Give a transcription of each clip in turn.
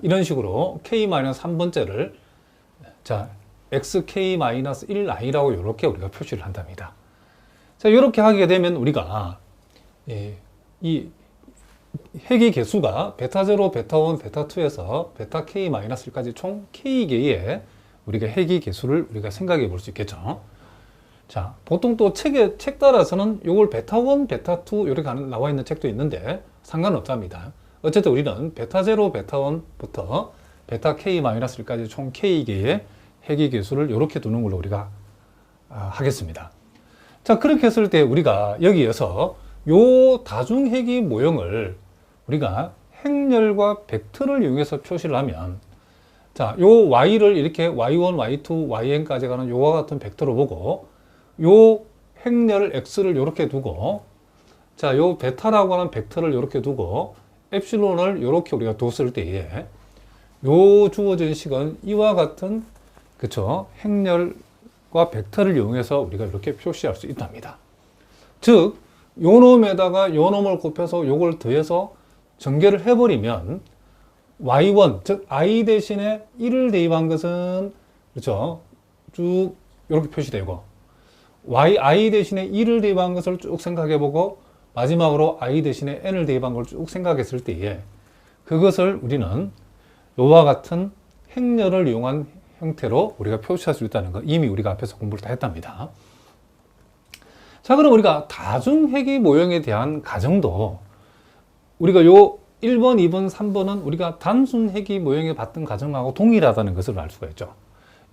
이런 식으로 k-3번째를 자 xk-1i라고 이렇게 우리가 표시를 한답니다. 자, 이렇게 하게 되면 우리가 이 해기 개수가 베타0, 베타1, 베타2에서 베타 k-1까지 총 k개의 우리가 해기 개수를 우리가 생각해 볼 수 있겠죠. 자, 보통 또 책 따라서는 요걸 베타1, 베타2 이렇게 나와 있는 책도 있는데 상관없답니다. 어쨌든 우리는 베타0, 베타1부터 베타 k-1까지 총 k개의 해기 개수를 이렇게 두는 걸로 우리가 하겠습니다. 자, 그렇게 했을 때 우리가 여기에서 요 다중해기 모형을 우리가 행렬과 벡터를 이용해서 표시를 하면, 자, 요 y를 이렇게 y1, y2, yn까지 가는 요와 같은 벡터로 보고, 요 행렬 x를 이렇게 두고, 자, 요 베타라고 하는 벡터를 이렇게 두고, 엡실론을 이렇게 우리가 뒀을 때에 요 주어진 식은 이와 같은, 그쵸, 행렬과 벡터를 이용해서 우리가 이렇게 표시할 수 있답니다. 즉, 요 놈에다가 요 놈을 곱해서 요걸 더해서 전개를 해버리면 y1, 즉 i 대신에 1을 대입한 것은, 그렇죠, 쭉 이렇게 표시되고, i 대신에 1을 대입한 것을 쭉 생각해보고, 마지막으로 i 대신에 n을 대입한 걸 쭉 생각했을 때에 그것을 우리는 요와 같은 행렬을 이용한 형태로 우리가 표시할 수 있다는 거 이미 우리가 앞에서 공부를 다 했답니다. 자, 그럼 우리가 다중해기 모형에 대한 가정도 우리가 요 1번, 2번, 3번은 우리가 단순 해기 모형에 봤던 가정하고 동일하다는 것을 알 수가 있죠.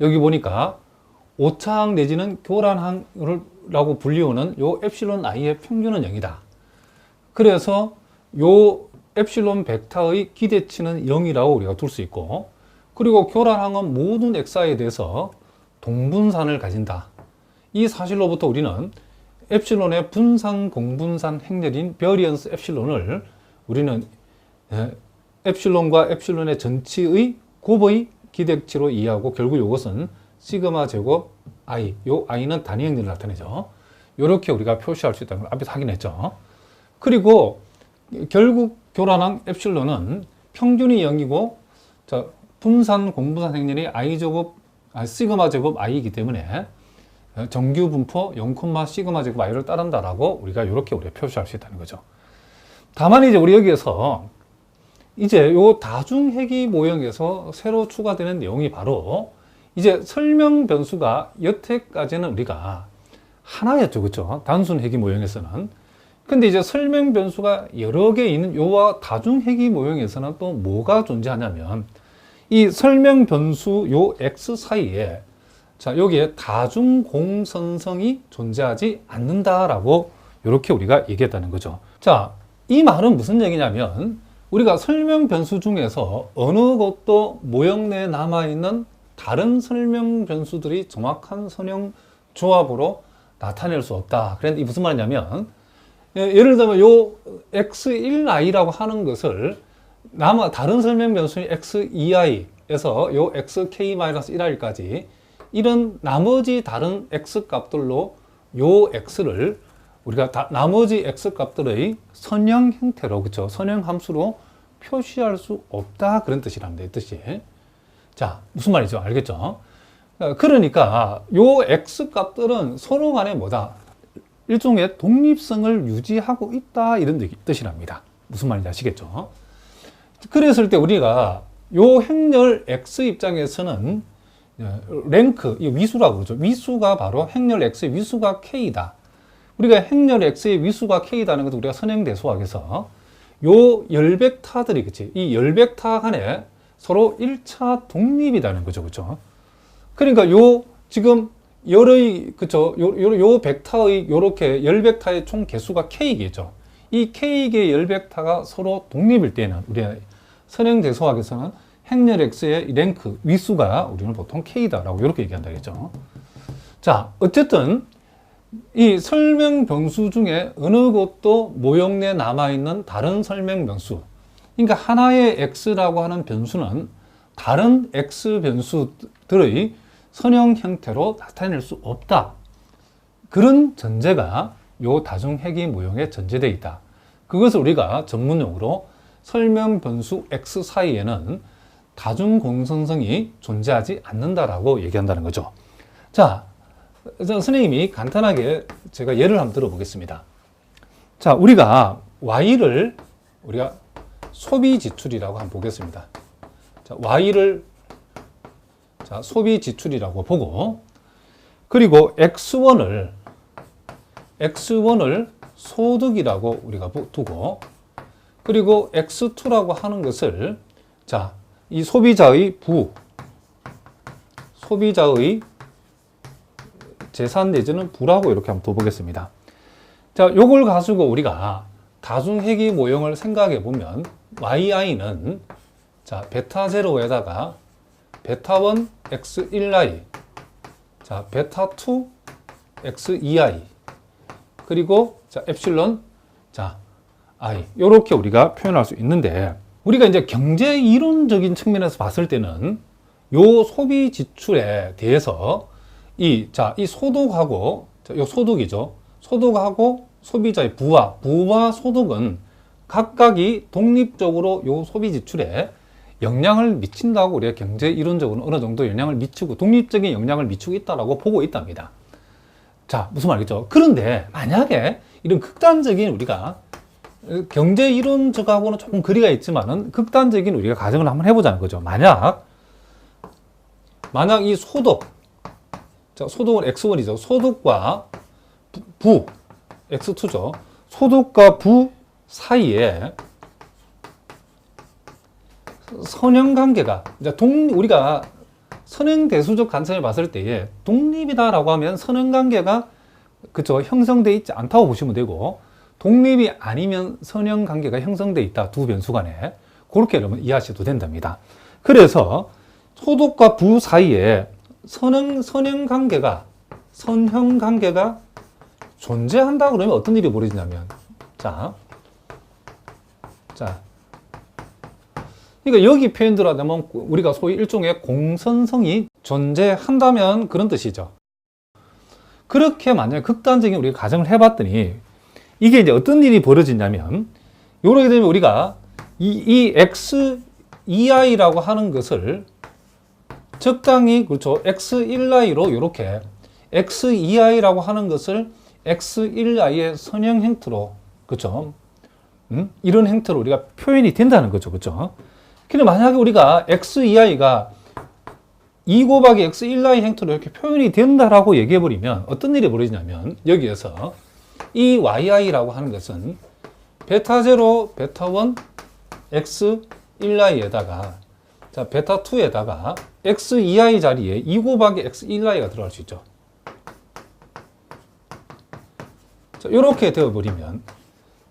여기 보니까 오차항 내지는 교란항이라고 불리우는 요 엡실론 i의 평균은 0이다. 그래서 요 엡실론 벡터의 기대치는 0이라고 우리가 둘 수 있고, 그리고 교란항은 모든 xi에 대해서 동분산을 가진다. 이 사실로부터 우리는 엡실론의 분산 공분산 행렬인 베리언스 엡실론을 우리는 엡실론과 엡실론의 전치의 곱의 기대치로 이해하고, 결국 이것은 시그마 제곱 i, 요 i는 단위 행렬을 나타내죠. 이렇게 우리가 표시할 수 있다는 걸 앞에서 확인했죠. 그리고 결국 교란항 엡실론은 평균이 0이고, 자, 분산 공분산 행렬이 시그마 제곱 i이기 때문에 정규 분포 0, 시그마 제곱 i를 따른다라고 우리가 이렇게 표시할 수 있다는 거죠. 다만 이제 우리 여기에서 이제 요 다중해기 모형에서 새로 추가되는 내용이 바로 이제 설명 변수가 여태까지는 우리가 하나였죠. 그렇죠? 단순 해기 모형에서는. 근데 이제 설명 변수가 여러 개 있는 요와 다중해기 모형에서는 또 뭐가 존재하냐면, 이 설명 변수 요 x 사이에, 자, 여기에 다중공선성이 존재하지 않는다라고 이렇게 우리가 얘기했다는 거죠. 자, 이 말은 무슨 얘기냐면, 우리가 설명 변수 중에서 어느 것도 모형 내에 남아있는 다른 설명 변수들이 정확한 선형 조합으로 나타낼 수 없다. 그런데 이 무슨 말이냐면, 예를 들면 요 x1i라고 하는 것을 다른 설명 변수인 x2i에서 요 xk-1i까지 이런 나머지 다른 x 값들로 요 x를 우리가 나머지 x 값들의 선형 형태로, 그쵸, 선형 함수로 표시할 수 없다, 그런 뜻이랍니다. 이 뜻이. 자, 무슨 말이죠? 알겠죠? 그러니까 요 x 값들은 서로 간에 뭐다? 일종의 독립성을 유지하고 있다, 이런 뜻이랍니다. 무슨 말인지 아시겠죠? 그랬을 때 우리가 요 행렬 x 입장에서는 랭크, 이 위수라고 그러죠. 위수가 바로 행렬 x의 위수가 k다. 우리가 행렬 x의 위수가 k다는 것도 우리가 선행대소학에서 요 열벡터들이, 그치, 이 열벡터 간에 서로 1차 독립이라는 거죠. 그쵸? 그러니까 요 지금 그쵸, 요 벡터의 요렇게 열벡터의 총 개수가 k겠죠. 이 k개의 열벡터가 서로 독립일 때는 우리가 선행대소학에서는 행렬 x의 랭크 위수가 우리는 보통 k다라고 이렇게 얘기한다겠죠. 자, 어쨌든 이 설명 변수 중에 어느 것도 모형 내에 남아있는 다른 설명 변수, 그러니까 하나의 x라고 하는 변수는 다른 x 변수들의 선형 형태로 나타낼 수 없다. 그런 전제가 요 다중해기 모형에 전제되어 있다. 그것을 우리가 전문용어로 설명 변수 x 사이에는 다중 공선성이 존재하지 않는다라고 얘기한다는 거죠. 자, 선생님이 간단하게 제가 예를 한번 들어보겠습니다. 자, 우리가 Y를 우리가 소비 지출이라고 한번 보겠습니다. 자, Y를 소비 지출이라고 보고, 그리고 X1을 소득이라고 우리가 두고, 그리고 X2라고 하는 것을 이 소비자의 재산 내지는 부라고 이렇게 한번 둬보겠습니다. 자, 요걸 가지고 우리가 다중회귀 모형을 생각해 보면 yi는 베타 0에다가 베타 1 x1i, 베타 2 x2i, 그리고 엡실론 i, 이렇게 우리가 표현할 수 있는데, 우리가 이제 경제 이론적인 측면에서 봤을 때는 요 소비 지출에 대해서 이 소득하고, 요 소득이죠. 소득하고 소비자의 부와 소득은 각각이 독립적으로 요 소비 지출에 영향을 미친다고 우리가 경제 이론적으로 어느 정도 영향을 미치고 독립적인 영향을 미치고 있다라고 보고 있답니다. 자, 무슨 말이죠? 그런데 만약에 이런 극단적인 우리가 경제 이론적하고는 조금 거리가 있지만은 극단적인 우리가 가정을 한번 해보자는 거죠. 만약 이 소득은 X1이죠. 소득과 부, X2죠. 소득과 부 사이에 선형관계가, 우리가 선형대수적 관점에 봤을 때에 독립이다라고 하면 선형관계가 형성되어 있지 않다고 보시면 되고, 독립이 아니면 선형관계가 형성되어 있다. 두 변수 간에. 그렇게 여러분 이해하셔도 된답니다. 그래서 소득과 부 사이에 선형관계가 존재한다 그러면 어떤 일이 벌어지냐면, 그러니까 여기 표현대로 하면 우리가 소위 일종의 공선성이 존재한다면 그런 뜻이죠. 그렇게 만약에 극단적인 우리가 가정을 해봤더니 이게 이제 어떤 일이 벌어지냐면, 이렇게 되면 우리가 이 X2i라고 하는 것을 적당히, 그렇죠, X1i로 이렇게 X2i라고 하는 것을 X1i의 선형 형태로, 그렇죠, 이런 형태로 우리가 표현이 된다는 거죠. 그렇죠? 근데 만약에 우리가 X2i가 2 곱하기 X1i 형태로 이렇게 표현이 된다라고 얘기해버리면 어떤 일이 벌어지냐면, 여기에서 이 yi라고 하는 것은 베타 0, 베타 1, X1i에다가 베타 2에다가 X2i 자리에 2 곱하기 X1i가 들어갈 수 있죠. 이렇게 되어버리면,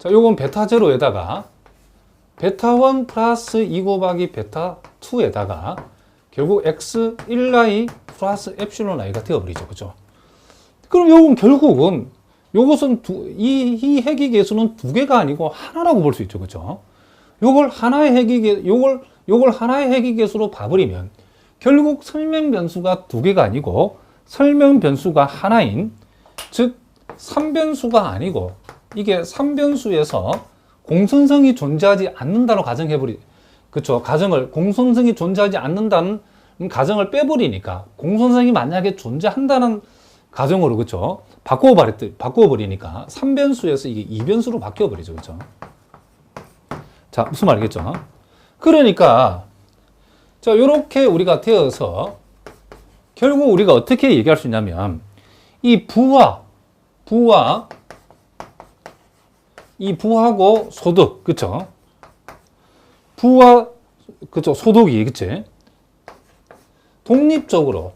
요건 베타 0에다가 베타 1 플러스 2 곱하기 베타 2에다가 결국 X1i 플러스 엡실론 i가 되어버리죠. 그죠? 그럼 요건 결국은 요것은 이 해기 계수는 두 개가 아니고 하나라고 볼 수 있죠. 그죠? 요걸 하나의 해기 계수로 봐버리면 결국 설명 변수가 두 개가 아니고 설명 변수가 하나인, 즉 3변수가 아니고, 이게 3변수에서 공선성이 존재하지 않는다로 그쵸, 공선성이 존재하지 않는다는 가정을 빼버리니까, 공선성이 만약에 존재한다는 가정으로, 그쵸, 바꿔버리니까 3변수에서 이게 2변수로 바뀌어버리죠. 그쵸. 자, 무슨 말이겠죠? 그러니까 요렇게 우리가 되어서 결국 우리가 어떻게 얘기할 수 있냐면, 이 이 부하고 소득, 그쵸? 부와, 그쵸, 소득이, 그치? 독립적으로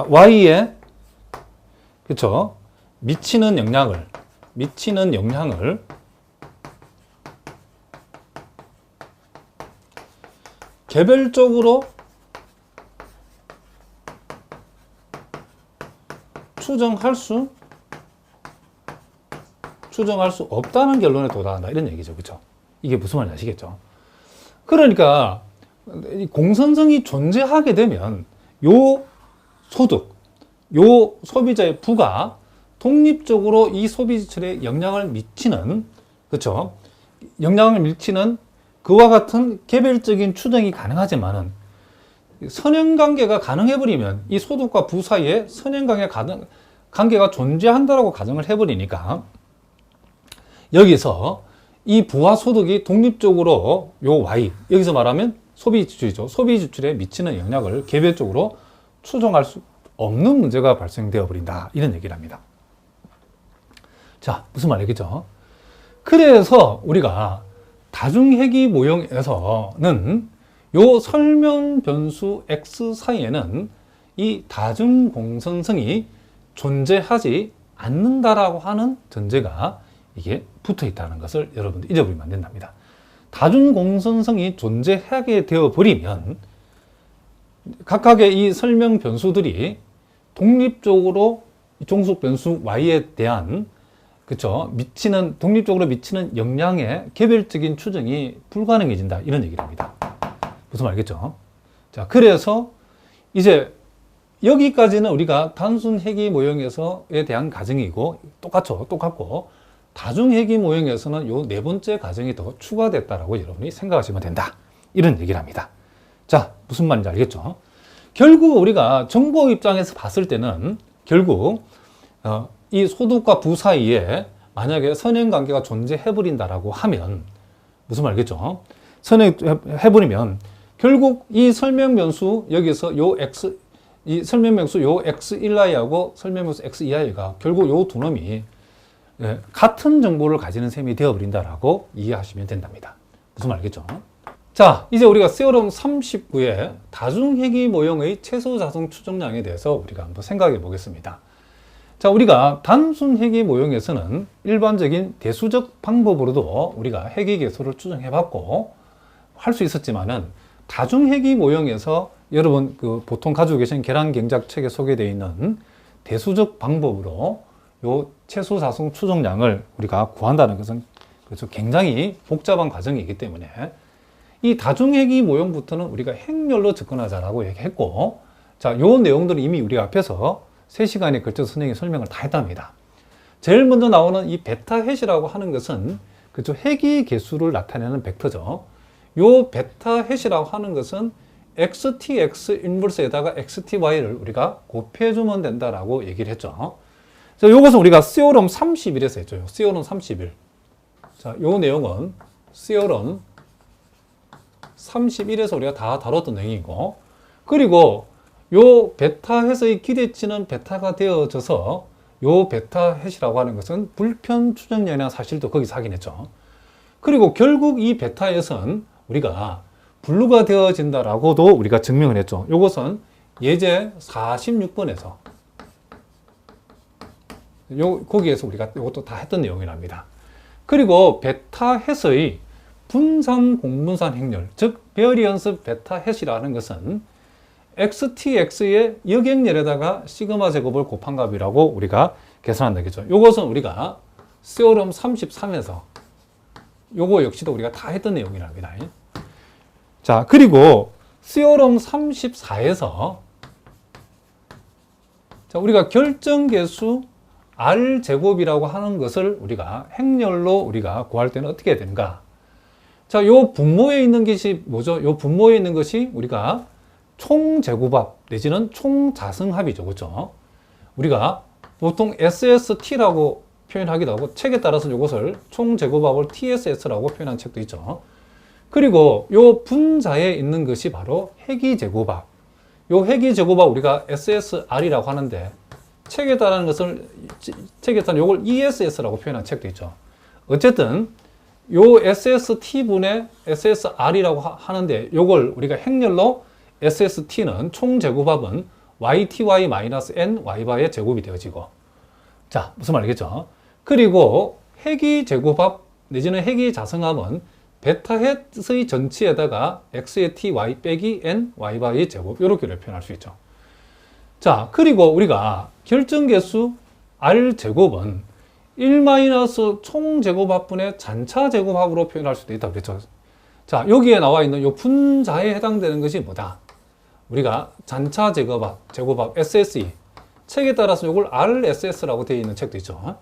Y에, 그쵸, 미치는 영향을 개별적으로 추정할 수 없다는 결론에 도달한다, 이런 얘기죠. 그렇죠? 이게 무슨 말인지 아시겠죠? 그러니까 공선성이 존재하게 되면 요 소득, 요 소비자의 부가 독립적으로 이 소비 지출에 영향을 미치는, 그렇죠? 영향을 미치는 그와 같은 개별적인 추정이 가능하지만은 선행관계가 가능해버리면 이 소득과 부 사이에 관계가 존재한다라고 가정을 해버리니까 여기서 이 부와 소득이 독립적으로 요 Y, 여기서 말하면 소비 지출이죠. 소비 지출에 미치는 영향을 개별적으로 추정할 수 없는 문제가 발생되어 버린다. 이런 얘기를 합니다. 자, 무슨 말이겠죠? 그래서 우리가 다중회귀 모형에서는 요 설명 변수 X 사이에는 이 다중공선성이 존재하지 않는다라고 하는 전제가 이게 붙어 있다는 것을 여러분들 잊어버리면 안 된답니다. 다중공선성이 존재하게 되어 버리면 각각의 이 설명 변수들이 독립적으로 종속 변수 Y에 대한, 그쵸, 독립적으로 미치는 영향의 개별적인 추정이 불가능해진다. 이런 얘기를 합니다. 무슨 말이겠죠? 자, 그래서 이제 여기까지는 우리가 단순 회귀 모형에서에 대한 가정이고 똑같고 다중회귀 모형에서는 요 네 번째 가정이 더 추가됐다라고 여러분이 생각하시면 된다. 이런 얘기를 합니다. 자, 무슨 말인지 알겠죠? 결국 우리가 정보 입장에서 봤을 때는 결국 이 소득과 부 사이에 만약에 선행관계가 존재해버린다라고 하면 무슨 말이겠죠? 선행해버리면 결국 이 설명변수 여기서 요 X, 이 설명변수 요 X1i하고 설명변수 X2i가 결국 요 두 놈이 같은 정보를 가지는 셈이 되어버린다라고 이해하시면 된답니다. 무슨 말이겠죠? 자, 이제 우리가 세어럼 39의 다중회귀 모형의 최소자성 추정량에 대해서 우리가 한번 생각해 보겠습니다. 자, 우리가 단순 회귀 모형에서는 일반적인 대수적 방법으로도 우리가 회귀 개수를 추정해 봤고 할 수 있었지만은 다중회귀 모형에서 여러분 보통 가지고 계신 계량경작책에 소개되어 있는 대수적 방법으로 요 최소자성 추정량을 우리가 구한다는 것은 그렇죠, 굉장히 복잡한 과정이기 때문에 이 다중회귀 모형부터는 우리가 행렬로 접근하자라고 얘기했고, 자, 요 내용들은 이미 우리가 앞에서 3시간에 걸쳐서 선생님이 설명을 다 했답니다. 제일 먼저 나오는 이 베타 해시라고 하는 것은 그렇죠, 회귀 개수를 나타내는 벡터죠. 요 베타 해시라고 하는 것은 XTX 인버스에다가 XTY를 우리가 곱해주면 된다라고 얘기를 했죠. 자, 요것은 우리가 시오럼 31에서 했죠. 시오럼 31. 자, 요 내용은 시오럼 31에서 우리가 다 다뤘던 내용이고, 그리고 요 베타 해서의 기대치는 베타가 되어져서 요 베타 해시라고 하는 것은 불편 추정량이라는 사실도 거기서 확인했죠. 그리고 결국 이 베타 해는 우리가 분류가 되어진다라고도 우리가 증명을 했죠. 요것은 예제 46번에서 거기에서 우리가 이것도 다 했던 내용이랍니다. 그리고 베타 해의 분산 공분산 행렬, 즉 베어리언스 베타 해시라는 것은 XTX의 역행렬에다가 시그마 제곱을 곱한 값이라고 우리가 계산한다겠죠. 요것은 우리가 세어럼 33에서 요거 역시도 우리가 다 했던 내용이랍니다. 자, 그리고 세어럼 34에서 자, 우리가 결정계수 R제곱이라고 하는 것을 우리가 행렬로 우리가 구할 때는 어떻게 해야 되는가? 자, 요 분모에 있는 것이 뭐죠? 요 분모에 있는 것이 우리가 총제곱합 내지는 총자승합이죠. 그렇죠? 우리가 보통 SST라고 표현하기도 하고 책에 따라서 이것을 총제곱합을 TSS라고 표현한 책도 있죠. 그리고 요 분자에 있는 것이 바로 회귀제곱합. 요 회귀제곱합 우리가 SSR이라고 하는데 책에 따르는 것을 책에 따른 요걸 ESS라고 표현한 책도 있죠. 어쨌든 요 SST분의 SSR이라고 하는데 요걸 우리가 행렬로 SST는 총제곱합은 YTY-N Y바의 제곱이 되어지고, 자, 무슨 말이겠죠? 그리고 회귀제곱합 내지는 회귀자승합은 베타햇의 전치에다가 X의 TY 빼기 N Y바의 제곱, 이렇게 표현할 수 있죠. 자, 그리고 우리가 결정계수 R제곱은 1 총제곱합분의 잔차제곱합으로 표현할 수도 있다고 그랬죠. 자, 여기에 나와 있는 이 분자에 해당되는 것이 뭐다? 우리가 잔차제곱합, SSE, 책에 따라서 이걸 RSS라고 되어 있는 책도 있죠.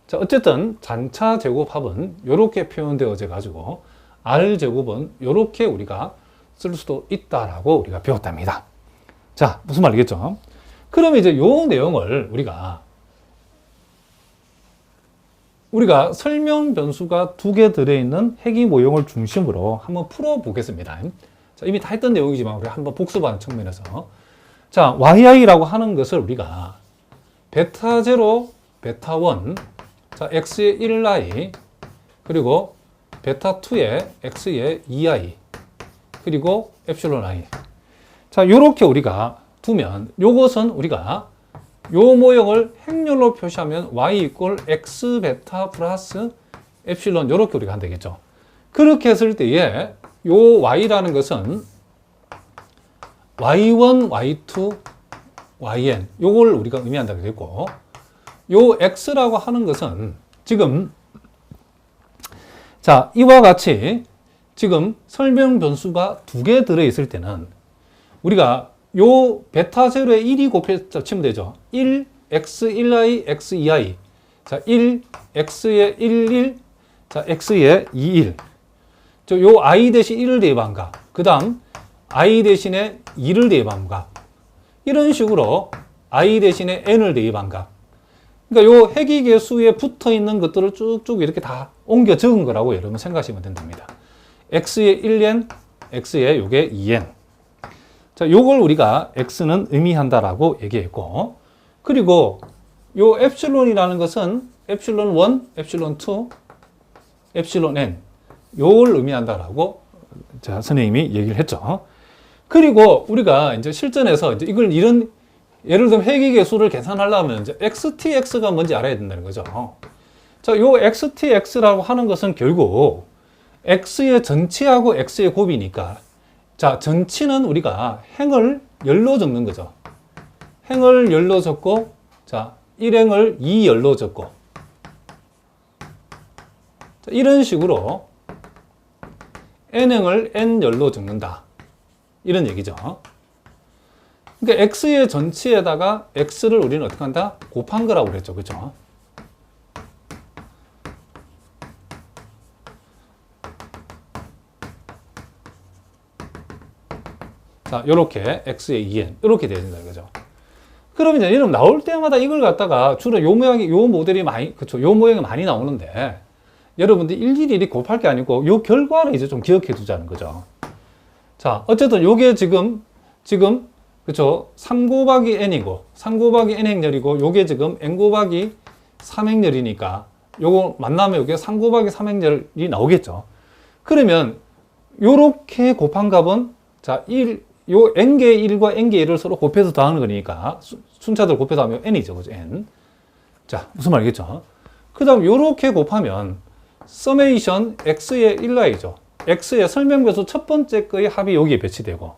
자, 어쨌든 잔차 제곱합은 이렇게 표현되어져 가지고 R 제곱은 이렇게 우리가 쓸 수도 있다라고 우리가 배웠답니다. 자, 무슨 말이겠죠? 그러면 이제 요 내용을 우리가 설명 변수가 2개 들어있는 해기 모형을 중심으로 한번 풀어보겠습니다. 자, 이미 다 했던 내용이지만 우리 한번 복습하는 측면에서 자, yi라고 하는 것을 우리가 베타 0, 베타 1, 자, x의 1i, 그리고 베타 2의 x의 2i, 그리고 엡실론 i. 자, 요렇게 우리가 두면 요것은 우리가 요 모형을 행렬로 표시하면 y 이퀄 x 베타 플러스 엡실론 요렇게 우리가 한다 되겠죠. 그렇게 했을 때에 요 y라는 것은 y1, y2, yn 요걸 우리가 의미한다 그랬고, 요 x라고 하는 것은 지금 자, 이와 같이 지금 설명 변수가 2개 들어있을 때는 우리가 요 베타 제로에 1이 곱해서 치면 되죠. 1, x, 1i, x, 2i. 자, 1, x에 1, 1, 자, x에 2, 1. 요 i 대신 1을 대입한 값. 그 다음, i 대신에 2를 대입한 값. 이런 식으로 i 대신에 n을 대입한 값. 그러니까 요 해기계수에 붙어 있는 것들을 쭉쭉 이렇게 다 옮겨 적은 거라고 여러분 생각하시면 된답니다. x에 1n, x에 요게 2n. 자, 요걸 우리가 x는 의미한다라고 얘기했고, 그리고 요 엡실론이라는 것은 엡실론 1, 엡실론 2, 엡실론 n 요걸 의미한다라고 자, 선생님이 얘기를 했죠. 그리고 우리가 이제 실전에서 이제 이걸 이런 예를 들면 회귀계수를 계산하려면 이제 xtx가 뭔지 알아야 된다는 거죠. 자, 요 xtx라고 하는 것은 결국 x의 전치하고 x의 곱이니까, 자, 전치는 우리가 행을 열로 적는 거죠. 행을 열로 적고, 자, 1행을 2열로 적고. 자, 이런 식으로 n행을 n열로 적는다. 이런 얘기죠. 그러니까 x의 전치에다가 x를 우리는 어떻게 한다? 곱한 거라고 그랬죠. 그죠? 자, 요렇게 x의 2n 이렇게 되어 있는 거죠. 그러면 이제 이름 나올 때마다 이걸 갖다가 주로 요 모양이 요 모델이 많이 그쵸 요 모양이 많이 나오는데 여러분들 일일이 곱할 게 아니고 요 결과를 이제 좀 기억해 두자는 거죠. 자, 어쨌든 요게 지금 그쵸 3 곱하기 n이고 3 곱하기 n 행렬이고 요게 지금 n 곱하기 3 행렬이니까 요거 만나면 요게 3 곱하기 3 행렬이 나오겠죠. 그러면 요렇게 곱한 값은 자, 요 n개의 1과 n개의 1을 서로 곱해서 더하는 거니까 순차들 곱해서 하면 n이죠. 그죠? n. 자, 무슨 말이겠죠? 그 다음 요렇게 곱하면 서메이션 x의 1i죠. x의 설명변수 첫 번째 거의 합이 여기에 배치되고,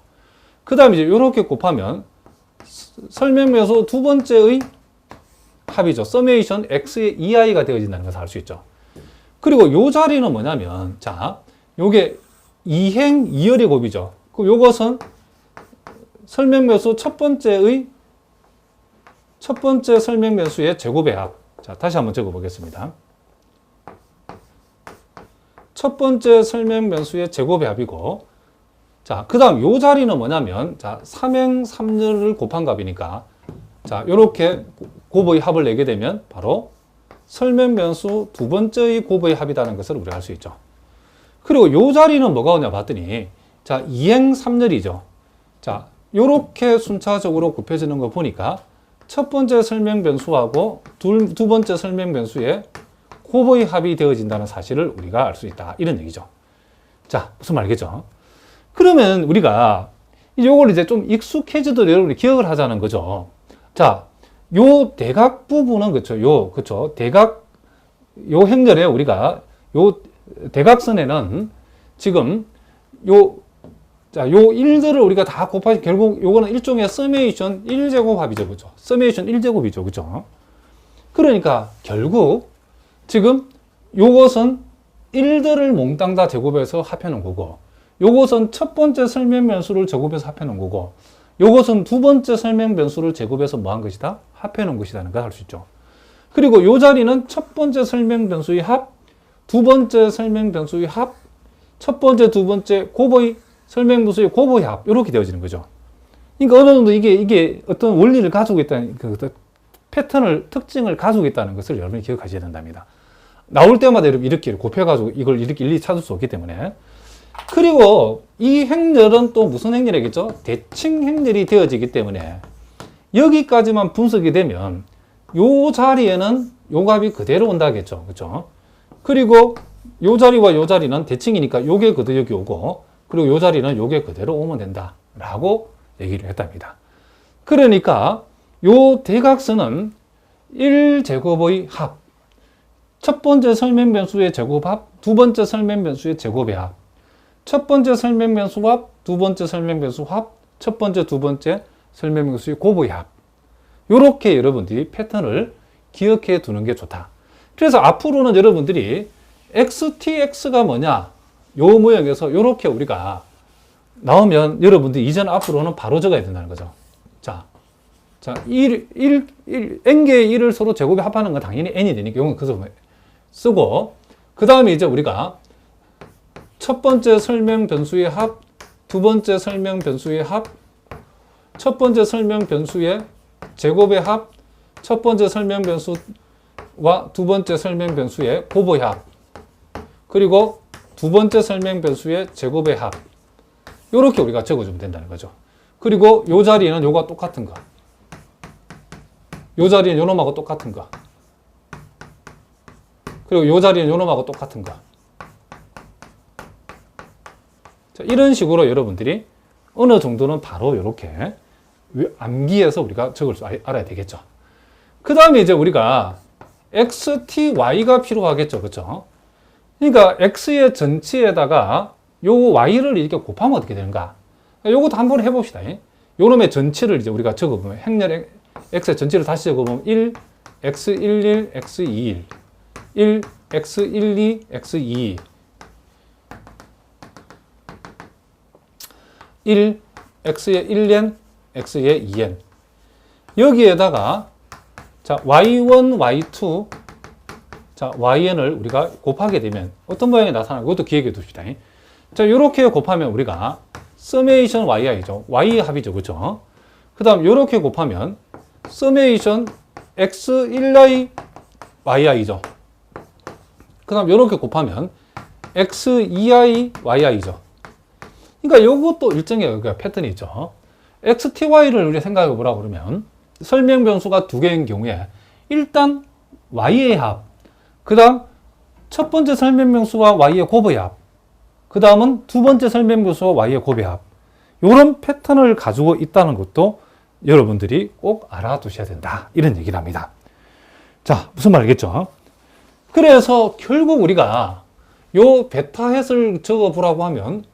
그 다음 이제 요렇게 곱하면 설명변수 두 번째의 합이죠. 서메이션 x의 2i가 되어진다는 것을 알 수 있죠. 그리고 요 자리는 뭐냐면, 자, 요게 2행 2열의 곱이죠. 그 요것은 설명변수 첫 번째 설명변수의 제곱의 합. 자, 다시 한번 적어 보겠습니다. 첫 번째 설명변수의 제곱의 합이고, 자, 그 다음 요 자리는 뭐냐면, 자, 3행 3열을 곱한 값이니까, 자, 요렇게 곱의 합을 내게 되면 바로 설명변수 두 번째의 곱의 합이라는 것을 우리가 알 수 있죠. 그리고 요 자리는 뭐가 오냐 봤더니, 자, 2행 3열이죠. 자, 요렇게 순차적으로 곱해지는 거 보니까 첫 번째 설명 변수하고 두 번째 설명 변수의 곱의 합이 되어진다는 사실을 우리가 알 수 있다. 이런 얘기죠. 자, 무슨 말이겠죠? 그러면 우리가 요걸 이제 좀 익숙해지도록 여러분이 기억을 하자는 거죠. 자, 요 대각 부분은 그쵸. 대각, 요 행렬에 우리가 요 대각선에는 지금 자, 요 일들을 우리가 다 곱하시, 결국 요거는 일종의 서메이션 1제곱합이죠. 그죠? 서메이션 1제곱이죠. 그죠? 그러니까 결국 지금 요것은 1들을 몽땅 다 제곱해서 합해놓은 거고, 요것은 첫 번째 설명변수를 제곱해서 합해놓은 거고, 요것은 두 번째 설명 변수를 제곱해서 뭐 한 것이다? 합해 놓은 것이라는 걸 할 수 있죠. 그리고 요 자리는 첫 번째 설명 변수의 합, 두 번째 설명 변수의 합, 첫 번째, 두 번째 곱의 설명 변수의 곱의 합, 이렇게 되어지는 거죠. 그러니까 어느 정도 이게 어떤 원리를 가지고 있다는, 그 패턴을, 특징을 가지고 있다는 것을 여러분이 기억하셔야 된답니다. 나올 때마다 이렇게 곱해가지고 이걸 이렇게 일일이 찾을 수 없기 때문에. 그리고 이 행렬은 또 무슨 행렬이겠죠? 대칭 행렬이 되어지기 때문에 여기까지만 분석이 되면 요 자리에는 요 값이 그대로 온다겠죠. 그렇죠? 그리고 요 자리와 요 자리는 대칭이니까 요게 그대로 여기 오고, 그리고 요 자리는 요게 그대로 오면 된다 라고 얘기를 했답니다. 그러니까 요 대각선은 1제곱의 합, 첫 번째 설명 변수의 제곱합, 두 번째 설명 변수의 제곱의 합, 첫 번째 설명 변수 합, 두 번째 설명 변수 합, 첫 번째, 두 번째 설명 변수의 곱의 합. 요렇게 여러분들이 패턴을 기억해 두는 게 좋다. 그래서 앞으로는 여러분들이 XTX가 뭐냐, 요 모형에서 요렇게 우리가 나오면 여러분들이 이전 앞으로는 바로 적어야 된다는 거죠. 자, n개의 1을 서로 제곱에 합하는 건 당연히 n이 되니까 요건 그래서 쓰고, 그 다음에 이제 우리가 첫 번째 설명 변수의 합, 두 번째 설명 변수의 합, 첫 번째 설명 변수의 제곱의 합, 첫 번째 설명 변수와 두 번째 설명 변수의 곱의 합, 그리고 두 번째 설명 변수의 제곱의 합, 요렇게 우리가 적어주면 된다는 거죠. 그리고 요 자리는 요가 똑같은 거, 요 자리는 요 놈하고 똑같은 거, 그리고 요 자리는 요 놈하고 똑같은 거. 자, 이런 식으로 여러분들이 어느 정도는 바로 이렇게 암기해서 우리가 적을 수 알아야 되겠죠. 그 다음에 이제 우리가 XTY가 필요하겠죠. 그렇죠? 그러니까 X의 전치에다가 요 Y를 이렇게 곱하면 어떻게 되는가? 요것도 한번 해봅시다. 요 놈의 전치를 이제 우리가 적어보면, 행렬 X의 전치를 다시 적어보면 1, X11, X21, 1, X12, X22, 1, X의 1n, X의 2n. 여기에다가, 자, Y1, Y2, 자, YN을 우리가 곱하게 되면 어떤 모양이 나타나고, 그것도 기억해 두십시다. 자, 요렇게 곱하면 우리가 서메이션 YI죠. Y 합이죠. 그죠? 그 다음, 요렇게 곱하면 서메이션 X1I YI죠. 그 다음, 요렇게 곱하면 X2I YI죠. 그러니까 요것도 일정의 패턴이 있죠. XTY를 우리 생각해 보라고 그러면 설명 변수가 두 개인 경우에 일단 Y의 합, 그 다음 첫 번째 설명 변수와 Y의 곱의 합, 그 다음은 두 번째 설명 변수와 Y의 곱의 합. 이런 패턴을 가지고 있다는 것도 여러분들이 꼭 알아두셔야 된다. 이런 얘기를 합니다. 자, 무슨 말이겠죠? 그래서 결국 우리가 요 베타햇을 적어 보라고 하면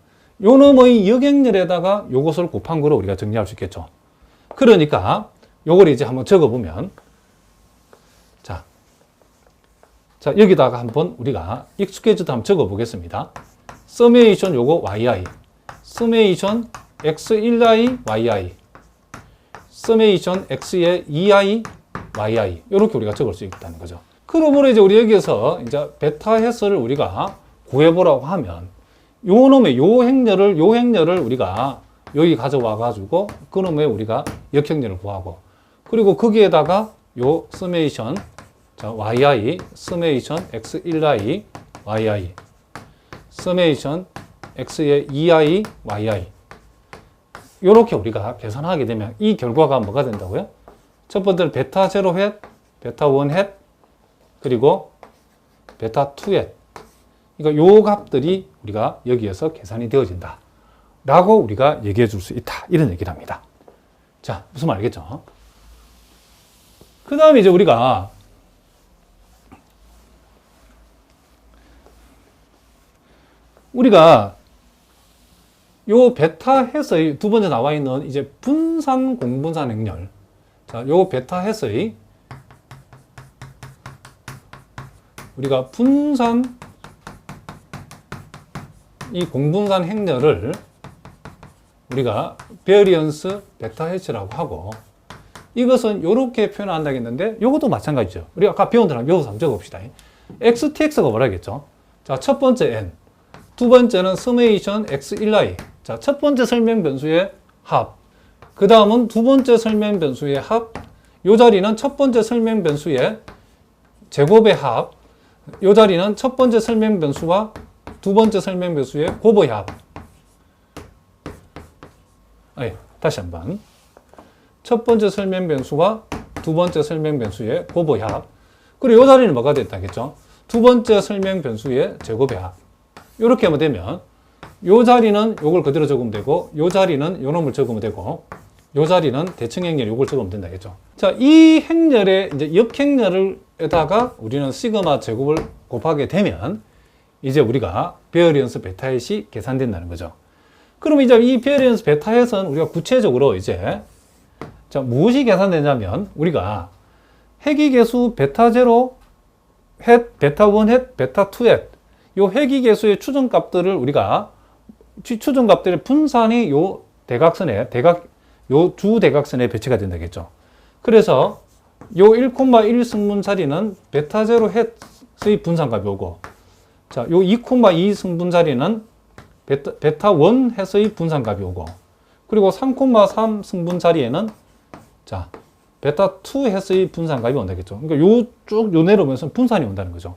요 놈의 역행렬에다가 요것을 곱한 거로 우리가 정리할 수 있겠죠. 그러니까 요걸 이제 한번 적어보면, 자, 여기다가 한번 우리가 익숙해져도 한번 적어보겠습니다. 서메이션 요거 yi, 서메이션 x1i yi, 서메이션 x의 2i yi, 이렇게 우리가 적을 수 있다는 거죠. 그러므로 이제 우리 여기에서 이제 베타햇을 우리가 구해보라고 하면 요 놈의 요 행렬을 우리가 여기 가져와 가지고 그놈에 우리가 역행렬을 구하고, 그리고 거기에다가 요 서메이션, 자, yi, 서메이션 x1i yi, 서메이션 x의 2i yi, 요렇게 우리가 계산하게 되면 이 결과가 뭐가 된다고요? 첫 번째는 베타 0햇, 베타 1햇, 그리고 베타 2햇. 그러니까 요 값들이 우리가 여기에서 계산이 되어진다 라고 우리가 얘기해 줄 수 있다, 이런 얘기를 합니다. 자, 무슨 말 알겠죠? 그 다음에 이제 우리가 요 베타햇의 두 번째 나와 있는 이제 분산 공분산 행렬, 자, 요 베타햇의 우리가 분산 이 공분산 행렬을 우리가 베리언스 베타 H라고 하고, 이것은 이렇게 표현한다겠는데 이것도 마찬가지죠. 우리가 아까 배운 대로 묘사 한번 적어봅시다. XTX가 뭐라겠죠? 자, 첫 번째 N, 두 번째는 summation X1i. 자, 첫 번째 설명 변수의 합, 그 다음은 두 번째 설명 변수의 합, 요 자리는 첫 번째 설명 변수의 제곱의 합, 요 자리는 첫 번째 설명 변수와 두 번째 설명 변수의 곱의 합. 다시 한번. 첫 번째 설명 변수와 두 번째 설명 변수의 곱의 합. 그리고 요 자리는 뭐가 됐다겠죠? 두 번째 설명 변수의 제곱의 합. 이렇게 하면 되면 요 자리는 요걸 그대로 적으면 되고, 요 자리는 요 놈을 적으면 되고, 요 자리는 대칭 행렬 요걸 적으면 된다겠죠. 자, 이 행렬에 이제 역행렬에다가 우리는 시그마 제곱을 곱하게 되면 이제 우리가 베어리언스 베타햇이 계산된다는 거죠. 그럼 이제 이 베어리언스 베타햇은 우리가 구체적으로 이제 자, 무엇이 계산되냐면 우리가 회귀계수 베타0 햇, 베타1 햇, 베타2 햇, 요 회귀계수의 추정값들을 우리가 추정값들의 분산이 요 대각선에 요 주 대각선에 배치가 된다겠죠. 그래서 요 1,1 승분 자리는 베타0 햇의 분산값이 오고, 자, 요 2,2 승분 자리는 베타1 햇의 분산값이 오고, 그리고 3,3 승분 자리에는 자, 베타2 햇의 분산값이 온다겠죠. 그러니까 요 쭉 요 내려오면서 분산이 온다는 거죠.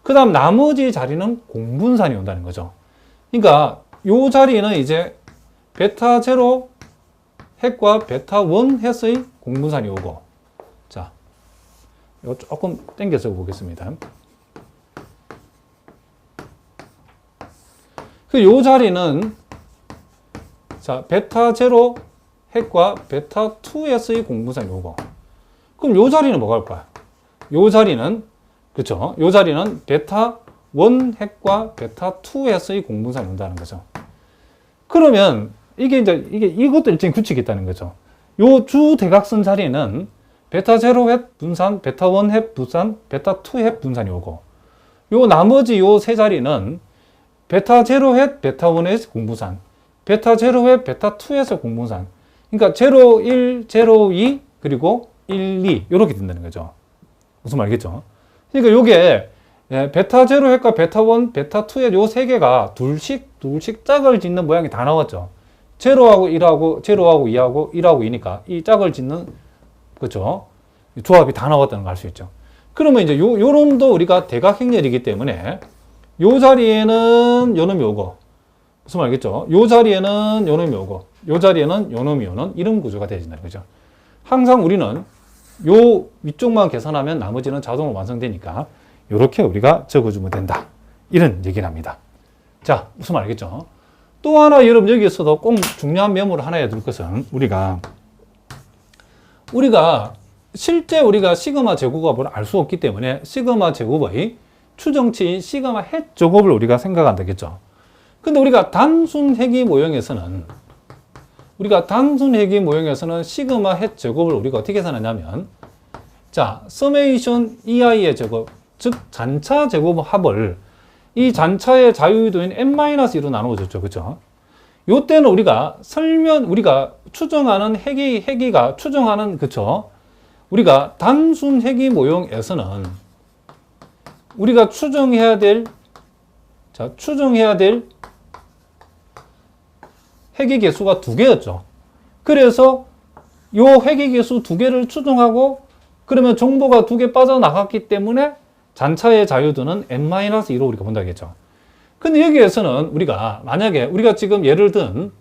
그 다음 나머지 자리는 공분산이 온다는 거죠. 그러니까 요 자리는 이제 베타0 햇과 베타1 햇의 공분산이 오고, 자, 이거 조금 당겨서 보겠습니다. 요 자리는 자, 베타0 햇과 베타2 햇의 공분산이 오고, 그럼 요 자리는 뭐가 올까요? 요 자리는, 그쵸? 요 자리는 베타1 햇과 베타2 햇의 공분산이 온다는 거죠. 그러면 이것도 일종의 규칙이 있다는 거죠. 요 주 대각선 자리는 베타0 햇 분산, 베타1 햇 분산, 베타2 햇 분산이 오고, 요 나머지 요 세 자리는 베타0 햇, 베타1 햇 공분산, 베타0 햇, 베타2 햇의 공분산. 그러니까 0, 1, 0, 2, 그리고 1, 2 이렇게 된다는 거죠. 무슨 말이겠죠? 그러니까 요게 베타0 햇과 베타1, 베타2 햇 요 세 개가 둘씩 짝을 짓는 모양이 다 나왔죠. 0하고 1하고 0하고 2하고 1하고 2니까 이 짝을 짓는, 그렇죠? 조합이 다 나왔다는 걸 알 수 있죠. 그러면 이제 요 놈도 우리가 대각행렬이기 때문에 요 자리에는 요 놈이 오고, 무슨 말이겠죠? 요 자리에는 요 놈이 오고, 요 자리에는 요 놈이 오는 이런 구조가 되어진다는 거죠. 항상 우리는 요 위쪽만 계산하면 나머지는 자동으로 완성되니까 이렇게 우리가 적어주면 된다. 이런 얘기를 합니다. 자, 무슨 말이겠죠? 또 하나 여러분 여기에서도 꼭 중요한 메모를 하나 해둘 것은 우리가 실제 우리가 시그마 제곱을 알 수 없기 때문에 시그마 제곱의 추정치인 시그마 햇 제곱을 우리가 생각한다겠죠. 근데 우리가 단순 회귀 모형에서는 시그마 햇 제곱을 우리가 어떻게 계산하냐면, 자, 서메이션 EI의 제곱, 즉 잔차 제곱 합을 이 잔차의 자유도인 n-1로 나누어졌죠. 그죠? 요때는 우리가 추정하는 회귀가 추정하는, 그쵸? 우리가 단순 회귀 모형에서는 우리가 추정해야 될 회귀 개수가 두 개였죠. 그래서 요 회귀 개수 두 개를 추정하고, 그러면 정보가 두 개 빠져나갔기 때문에 잔차의 자유도는 n-2로 우리가 본다겠죠. 근데 여기에서는 만약에 우리가 지금 예를 든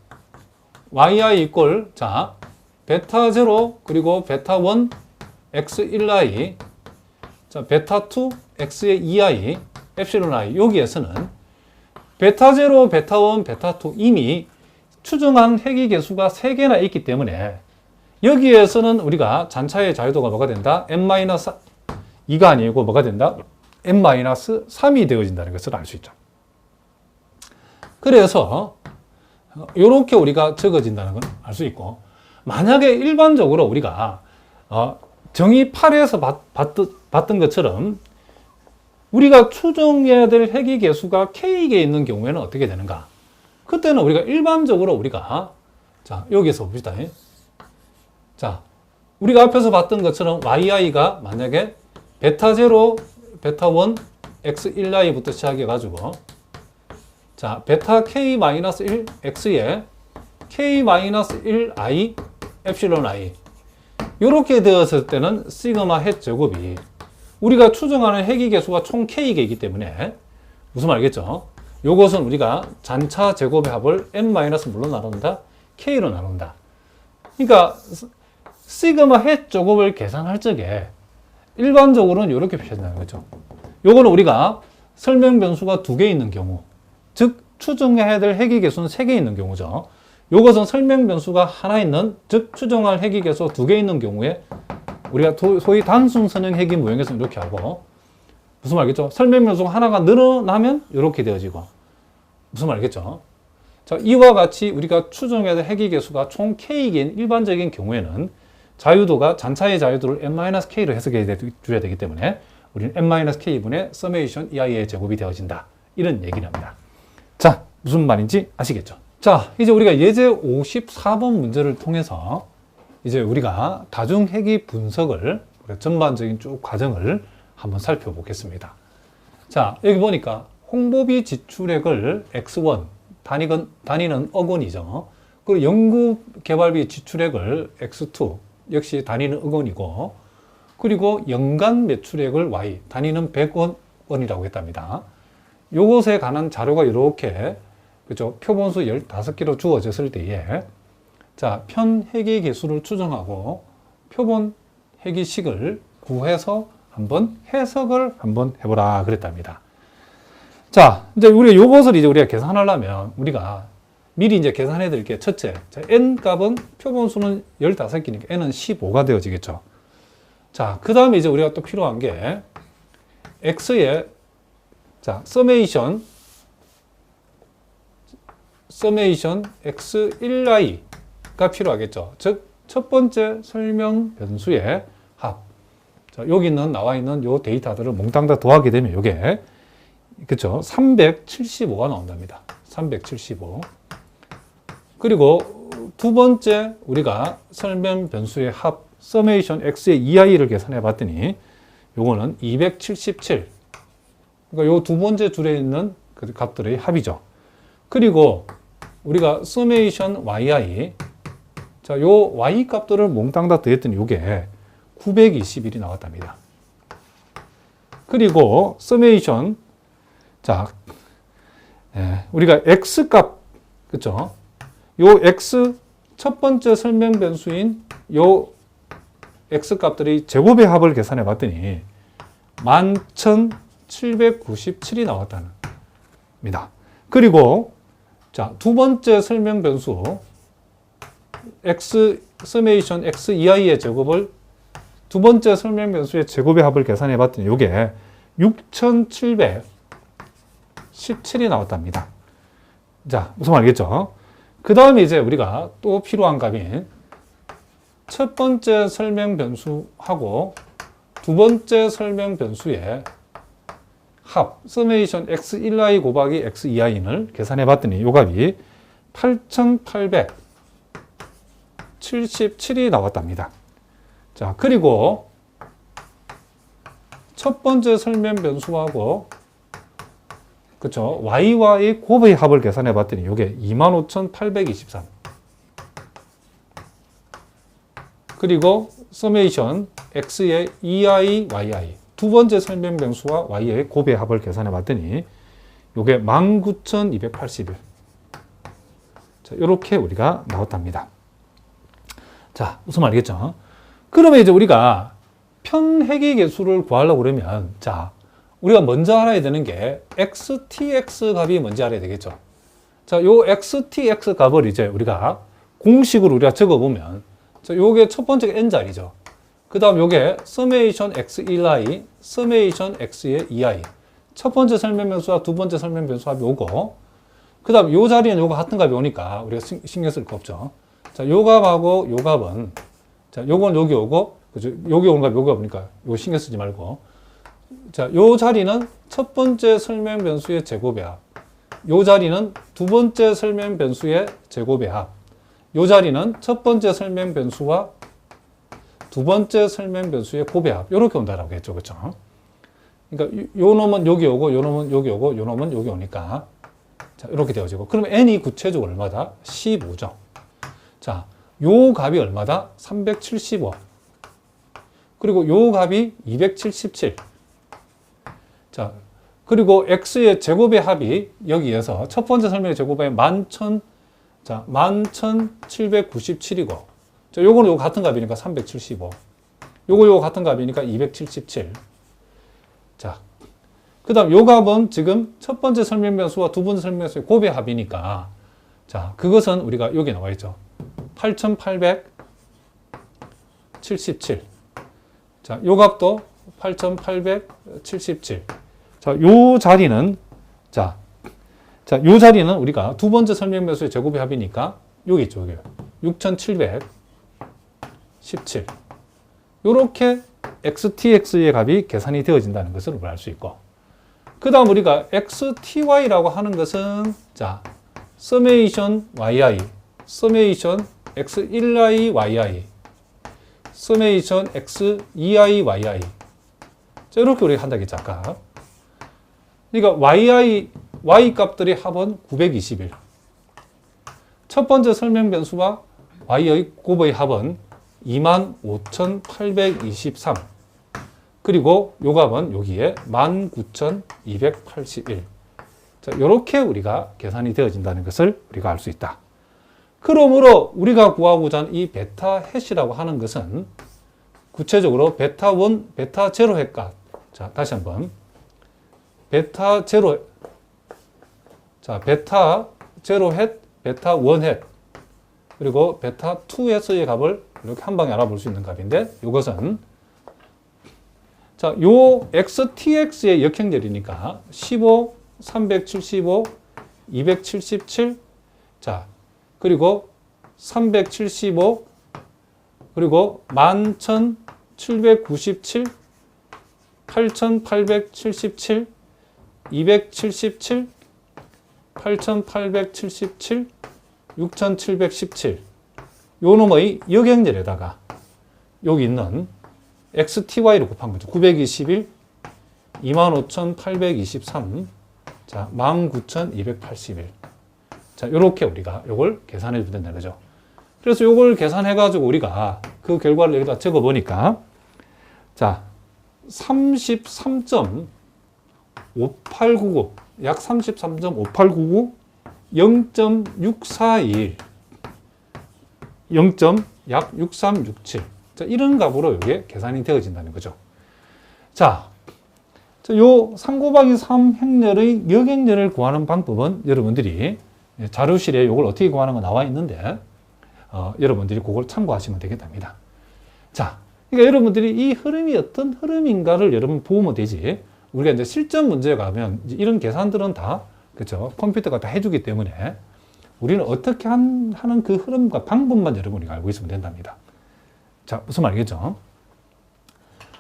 yi 이꼴, 자, 베타0 그리고 베타1 x1i, 자, 베타2 x의 2i, epsilon i, 여기에서는 베타0, 베타1, 베타2 이미 추정한 회귀 개수가 3개나 있기 때문에 여기에서는 우리가 잔차의 자유도가 뭐가 된다? n-2가 아니고 뭐가 된다? n-3이 되어진다는 것을 알 수 있죠. 그래서 이렇게 우리가 적어진다는 걸 알 수 있고, 만약에 일반적으로 우리가 정의 8에서 봤던 것처럼 우리가 추정해야 될 회귀 개수가 K개 있는 경우에는 어떻게 되는가? 그때는 우리가 일반적으로 자, 여기서 봅시다. 자, 우리가 앞에서 봤던 것처럼 yi가 만약에 베타0, 베타1, x1i부터 시작해가지고 자, 베타 k-1 x에 k-1i epsilon i 이렇게 되었을 때는 시그마 햇 제곱이 우리가 추정하는 핵의 개수가 총 k개이기 때문에 무슨 말겠죠? 요것은 우리가 잔차 제곱의 합을 n- 물로 나눈다, k로 나눈다. 그러니까 시그마 햇 제곱을 계산할 적에 일반적으로는 이렇게 표현한다는 거죠. 요거는 우리가 설명 변수가 2개 있는 경우, 즉 추정해야 될 핵의 개수는 3개 있는 경우죠. 요것은 설명 변수가 하나 있는, 즉 추정할 핵의 개수 2개 있는 경우에 우리가 소위 단순 선형 핵의 모형에서는 이렇게 하고, 무슨 말겠죠? 설명 변수가 하나가 늘어나면 이렇게 되어지고, 무슨 말겠죠? 자, 이와 같이 우리가 추정해야 될 핵의 개수가 총 k인 일반적인 경우에는 자유도가 잔차의 자유도를 n-k로 해석해 줘야 되기 때문에 우리는 n-k분의 서메이션 ei의 제곱이 되어진다. 이런 얘기를 합니다. 자, 무슨 말인지 아시겠죠? 자, 이제 우리가 예제 54번 문제를 통해서 이제 우리가 다중핵의 분석을, 전반적인 쭉 과정을 한번 살펴보겠습니다. 자, 여기 보니까 홍보비 지출액을 x1, 단위는 억 원이죠. 그리고 연구개발비 지출액을 x2, 역시 단위는 억 원이고, 그리고 연간 매출액을 y, 단위는 100원이라고 했답니다. 요것에 관한 자료가 이렇게, 그죠? 표본수 15개로 주어졌을 때에, 자, 편 핵의 개수를 추정하고 표본 핵의 식을 구해서 한번 해석을 한번 해보라 그랬답니다. 자, 이제 우리가 요것을 이제 우리가 계산하려면 우리가 미리 이제 계산해 드릴게요. 첫째, 자, n 값은 표본수는 15개니까 n은 15가 되어지겠죠. 자, 그 다음에 이제 우리가 또 필요한 게 x의, 자, 서메이션 x1i가 필요하겠죠. 즉, 첫 번째 설명 변수의 합. 자, 여기는 나와 있는 요 데이터들을 몽땅 다 더하게 되면 요게, 그쵸? 375가 나온답니다. 375. 그리고 두 번째 우리가 설명 변수의 합, 서메이션 x의 ei를 계산해 봤더니 요거는 277. 그러니까 요 두 번째 줄에 있는 그 값들의 합이죠. 그리고 우리가 서메이션 yi, 자, 요 y 값들을 몽땅 다 더했더니 요게 921이 나왔답니다. 그리고 서메이션, 자, 우리가 x 값, 그쵸? 요 x 첫 번째 설명 변수인 요 x 값들이 제곱의 합을 계산해 봤더니 11,797이 나왔다는 겁니다. 그리고 자, 두 번째 설명 변수 x 서메이션 x ei의 제곱을 두 번째 설명 변수의 제곱의 합을 계산해 봤더니 이게 6,717이 나왔답니다. 자, 무슨 말이겠죠? 그 다음에 이제 우리가 또 필요한 값인 첫 번째 설명 변수하고 두 번째 설명 변수의 합, 서메이션 x1i 곱하기 x2i를 계산해 봤더니 요 값이 8,877이 나왔답니다. 자, 그리고 첫 번째 설명 변수하고, 그쵸, y와의 곱의 합을 계산해 봤더니 요게 25,823. 그리고 서메이션 x의 ei, yi. 두 번째 설명 변수와 y의 곱의 합을 계산해 봤더니 요게 19,281. 자, 요렇게 우리가 나왔답니다. 자, 무슨 말이겠죠? 그러면 이제 우리가 편핵의 개수를 구하려고 그러면, 자, 우리가 먼저 알아야 되는 게 xtx 값이 뭔지 알아야 되겠죠. 자, 요 xtx 값을 이제 우리가 공식으로 우리가 적어보면, 자, 요게 첫 번째가 n자리죠. 그 다음 요게 서메이션 x1i, 서메이션 x의 2i. 첫 번째 설명 변수와 두 번째 설명 변수 합이 오고, 그 다음 요 자리는 요거 같은 값이 오니까 우리가 신경 쓸 거 없죠. 자, 요 값하고 요 값은, 자, 요건 여기 오고, 그죠? 여기 오는 값, 여기 오니까 요거 신경 쓰지 말고. 자, 요 자리는 첫 번째 설명 변수의 제곱의 합. 요 자리는 두 번째 설명 변수의 제곱의 합. 요 자리는 첫 번째 설명 변수와 두 번째 설명 변수의 곱합 이렇게 온다라고 했죠. 그렇죠? 그러니까 요 놈은 여기 오고 요 놈은 여기 오고 요 놈은 여기 오니까 자, 이렇게 되어지고 그러면 n이 구체적으로 얼마다? 15죠. 자, 요 값이 얼마다? 375. 그리고 요 값이 277. 자, 그리고 x의 제곱의 합이 여기에서 첫 번째 설명의 제곱의 11,797이고 자, 요거는 요거 같은 값이니까 375. 요거 같은 값이니까 277. 자, 그 다음 요 값은 지금 첫 번째 설명 변수와 두 번째 설명 변수의 곱의 합이니까 자, 그것은 우리가 여기 나와 있죠. 8,877. 자, 요 값도 8,877. 자, 요 자리는 요 자리는 우리가 두 번째 설명 변수의 제곱의 합이니까 여기 있죠. 여기 6,717. 요렇게 XTX의 값이 계산이 되어진다는 것을 우리가 알 수 있고 그 다음 우리가 XTY라고 하는 것은 자, 서메이션 YI, 서메이션 X1I YI, 서메이션 X2I YI 자, 이렇게 우리가 한다겠죠. 아까 그러니까 Y 값들의 합은 921. 첫 번째 설명 변수와 Y의 곱의 합은 25,823. 그리고 요 값은 여기에 19,281. 자, 이렇게 우리가 계산이 되어진다는 것을 우리가 알 수 있다. 그러므로 우리가 구하고자 하는 이 베타 해시라고 하는 것은 구체적으로 베타 1, 베타 제로 해 값. 자, 다시 한번. 베타 제로, 자, 베타 제로 헷, 베타 1 헷, 그리고 베타 2 헷의 값을 이렇게 한 방에 알아볼 수 있는 값인데, 이것은, 자, 요 XTX의 역행렬이니까 15, 375, 277, 자, 그리고 375, 그리고 11,797, 8,877, 277, 8,877, 6,717. 요 놈의 역행렬에다가 여기 있는 XTY로 곱한 거죠. 921, 25,823, 자, 19,281. 자, 요렇게 우리가 요걸 계산해 주면 된다는 거죠. 그래서 요걸 계산해가지고 우리가 그 결과를 여기다 적어 보니까, 자, 33.5899, 약 33.5899, 0.641, 약 6367. 자, 이런 값으로 이게 계산이 되어진다는 거죠. 자, 요 3 곱하기 3 행렬의 역행렬을 구하는 방법은 여러분들이 자료실에 이걸 어떻게 구하는 거 나와 있는데, 여러분들이 그걸 참고하시면 되겠답니다. 자, 그러니까 여러분들이 이 흐름이 어떤 흐름인가를 여러분 보면 되지. 우리가 이제 실전 문제에 가면 이런 계산들은 다, 그렇죠, 컴퓨터가 다 해주기 때문에 우리는 어떻게 하는 그 흐름과 방법만 여러분이 알고 있으면 된답니다. 자, 무슨 말이겠죠?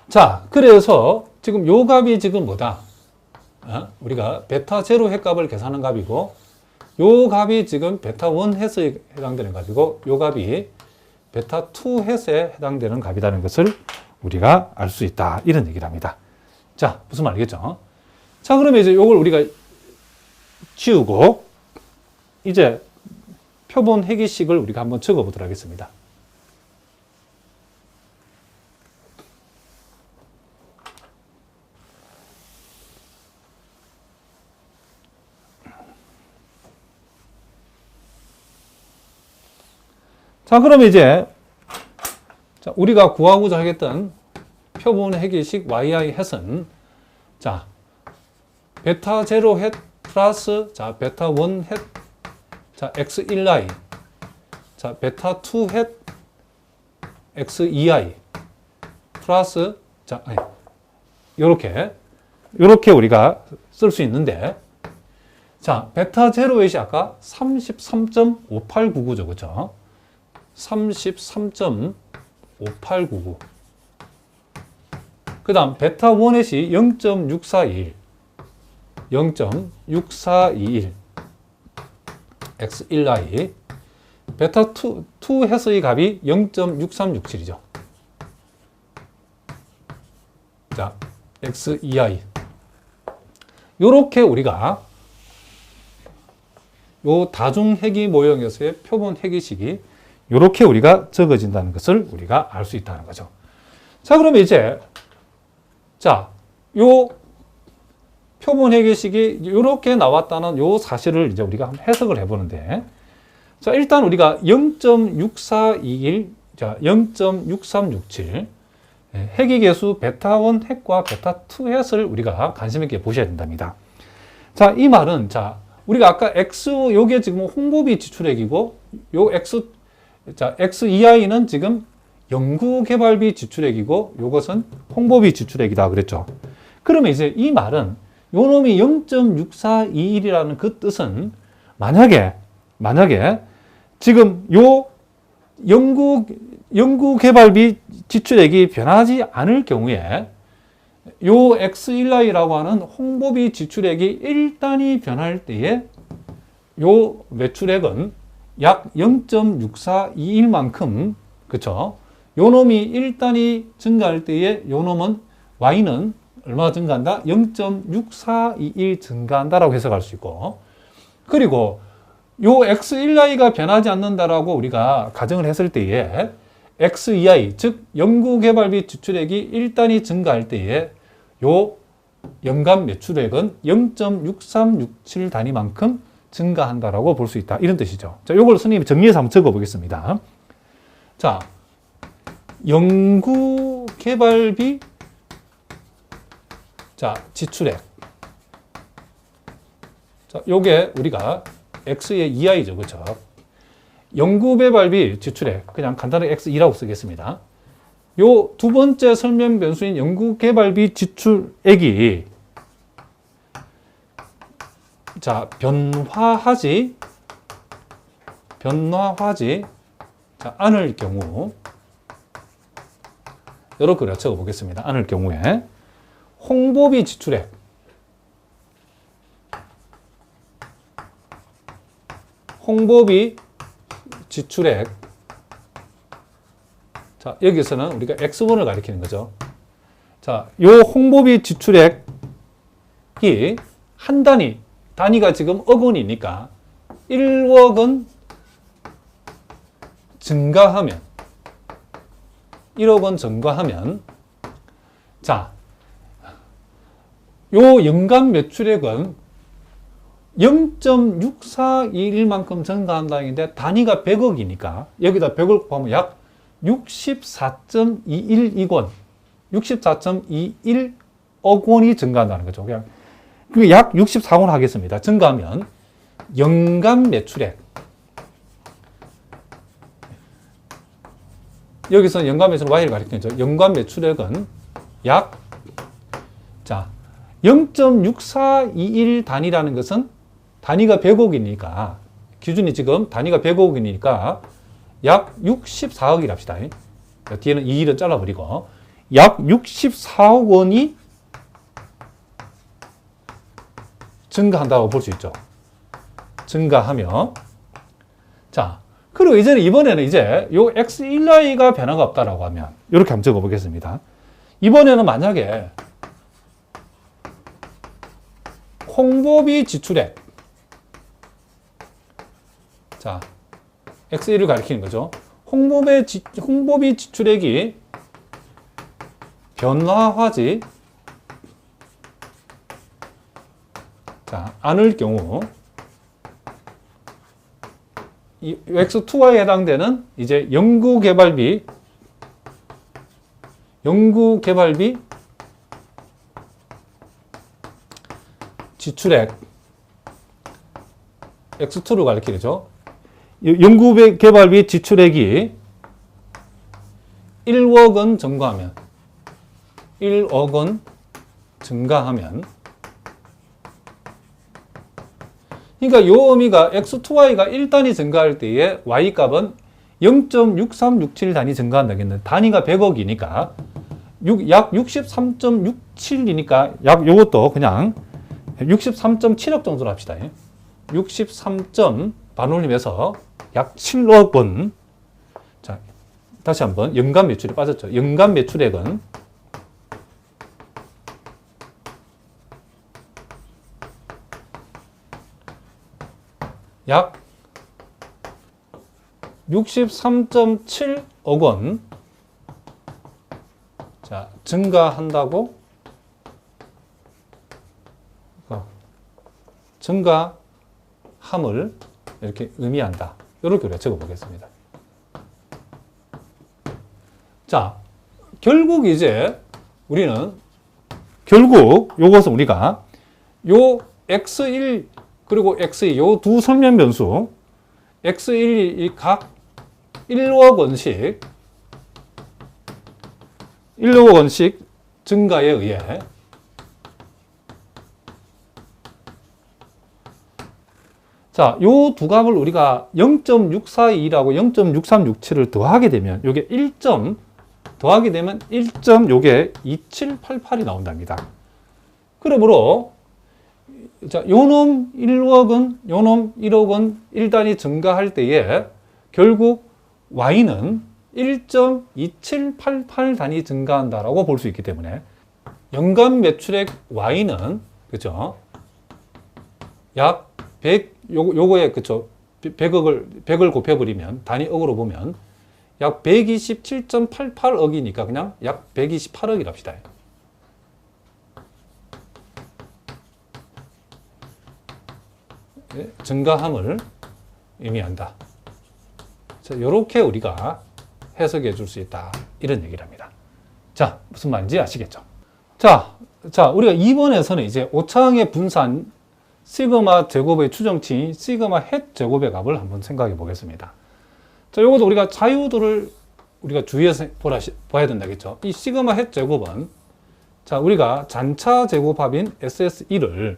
자, 그래서 지금 요 값이 지금 뭐다? 우리가 베타 제로 햇값을 계산하는 값이고, 요 값이 지금 베타 1 햇에 해당되는 값이고, 요 값이 베타 2 햇에 해당되는 값이라는 것을 우리가 알 수 있다. 이런 얘기를 합니다. 자, 무슨 말이겠죠? 자, 그러면 이제 요걸 우리가 지우고, 이제 표본 해기식을 우리가 한번 적어 보도록 하겠습니다. 자, 그러면 이제 우리가 구하고자 하겠던 표본 해기식 yi 햇은, 자, 베타 제로 햇 플러스, 자, 베타 1 햇, 자, x1i, 자, 베타 2 햇, x2i 플러스, 자, 요렇게 우리가 쓸 수 있는데, 자, 베타 제로 햇이 아까 33.5899죠, 그죠? 33.5899. 그 다음, 베타 1햇이 0.641. 0.6421. X1i. 베타 2 해서의 값이 0.6367이죠. 자, XEI. 요렇게 우리가 요 다중 해기 모형에서의 표본 해기식이 요렇게 우리가 적어진다는 것을 우리가 알 수 있다는 거죠. 자, 그러면 이제 자, 요 표본 해기식이 요렇게 나왔다는 요 사실을 이제 우리가 한번 해석을 해 보는데, 자, 일단 우리가 0.6421, 자, 0.6367 해기계수 베타1 핵과 베타2 핵을 우리가 관심 있게 보셔야 된답니다. 자, 이 말은, 자, 우리가 아까 X, 요게 지금 홍보비 지출액이고, 요 X, 자, XEI는 지금 연구개발비 지출액이고, 요것은 홍보비 지출액이다 그랬죠. 그러면 이제 이 말은, 요 놈이 0.6421이라는 그 뜻은, 만약에, 지금 요 연구개발비 지출액이 변하지 않을 경우에 요 X일라이라고 하는 홍보비 지출액이 1단위 변할 때에 요 매출액은 약 0.6421만큼, 그쵸? 요 놈이 1단위 증가할 때에 요 놈은 Y는 얼마 증가한다? 0.6421 증가한다라고 해석할 수 있고, 그리고 요 X일라이가 변하지 않는다라고 우리가 가정을 했을 때에 XEI, 즉 연구개발비 지출액이 1단위 증가할 때에 요 연간 매출액은 0.6367 단위만큼 증가한다라고 볼 수 있다. 이런 뜻이죠. 자, 요걸 선생님이 정리해서 한번 적어 보겠습니다. 자, 연구개발비, 자, 지출액. 자, 요게 우리가 X의 EI죠. 그렇죠? 연구개발비 지출액, 그냥 간단하게 X2라고 쓰겠습니다. 요 두 번째 설명 변수인 연구개발비 지출액이, 자, 변화하지 자, 않을 경우, 이렇게 적어 보겠습니다. 않을 경우에 홍보비 지출액, 홍보비 지출액. 자, 여기서는 우리가 X1을 가리키는 거죠. 자, 요 홍보비 지출액이 한 단위가 지금 억 원이니까 1억 원 증가하면, 1억 원 증가하면, 자, 요 연간 매출액은 0.6421만큼 증가한다는데 단위가 100억이니까 여기다 100을 곱하면 약 64.21원, 64.21억 원이 증가한다는 거죠. 그냥 약 64원 하겠습니다. 증가하면 연간 매출액, 여기서 연간 매출액 Y를 가리키죠. 연간 매출액은 약, 자, 0.6421 단위라는 것은 단위가 100억이니까, 기준이 지금 단위가 100억이니까 약 64억이랍시다. 뒤에는 2일은 잘라버리고 약 64억 원이 증가한다고 볼 수 있죠. 증가하며, 자, 그리고 이번에는 이제 요 X1i가 변화가 없다라고 하면 이렇게 한번 적어 보겠습니다. 이번에는 만약에 홍보비 지출액, 자, X1을 가리키는 거죠. 홍보비 지출액이 변화하지, 자, 않을 경우, 이 X2Y에 해당되는 이제 연구개발비 지출액, X2를 가리키죠. 연구개발비 지출액이 1억 원 증가하면, 1억 원 증가하면, 그러니까 요 의미가 X2Y가 1단위 증가할 때에 Y값은 0.6367 단위 증가한다겠네. 단위가 100억이니까 약 63.67이니까 약 요것도 그냥 63.7억 정도로 합시다. 63. 반올림해서 약 7억 원. 자, 다시 한번 연간 매출이 빠졌죠. 연간 매출액은 약 63.7억 원 자, 증가한다고 증가함을 이렇게 의미한다. 이렇게 우리가 적어 보겠습니다. 자, 결국 이제 우리는 요것은 우리가 요 x1 그리고 x2 요 두 설명 변수 x1이 각 1억 원씩 증가에 의해 자, 요 두 값을 우리가 0.642라고 0.6367을 더하게 되면 요게 1점 더하게 되면 1점 요게 2788이 나온답니다. 그러므로 자, 요놈 1억은 요놈 1억은 1단위 증가할 때에 결국 y는 1.2788 단위 증가한다라고 볼 수 있기 때문에 연간 매출액 y는 그죠? 약 100 요거에 그쵸? 100을 곱해버리면 단위 억으로 보면 약 127.88억이니까 그냥 약 128억이랍시다. 증가함을 의미한다. 자, 이렇게 우리가 해석해 줄 수 있다. 이런 얘기를 합니다. 자, 무슨 말인지 아시겠죠? 자, 우리가 2번에서는 이제 오차항의 분산 시그마 제곱의 추정치인 시그마 햇 제곱의 값을 한번 생각해 보겠습니다. 자, 요것도 우리가 자유도를 우리가 주의해서 봐야 된다겠죠. 이 시그마 햇 제곱은 자, 우리가 잔차 제곱합인 SS1을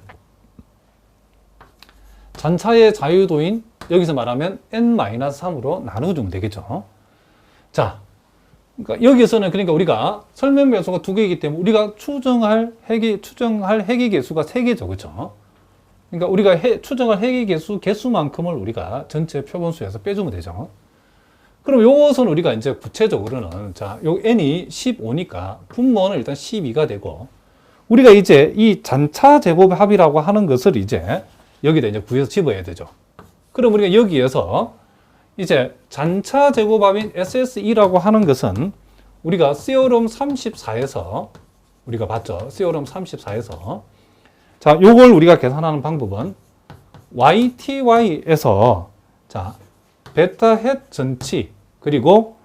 잔차의 자유도인 여기서 말하면 n-3으로 나누어주면 되겠죠. 자, 그러니까 여기서는 그러니까 우리가 설명 변수가 두 개이기 때문에 우리가 추정할 해기 개수가 세 개죠, 그렇죠? 그러니까 우리가 추정할 해기 개수만큼을 우리가 전체 표본수에서 빼주면 되죠. 그럼 요것은 우리가 이제 구체적으로는 자, 요 n이 15니까 분모는 일단 12가 되고 우리가 이제 이 잔차 제곱 합이라고 하는 것을 이제 여기다 이제 구해서 집어야 되죠. 그럼 우리가 여기에서 이제 잔차 제곱합인 SS2라고 하는 것은 우리가 시어럼 34에서 우리가 봤죠. 시어럼 34에서 자, 요걸 우리가 계산하는 방법은 YTY에서 자, 베타 햇 전치 그리고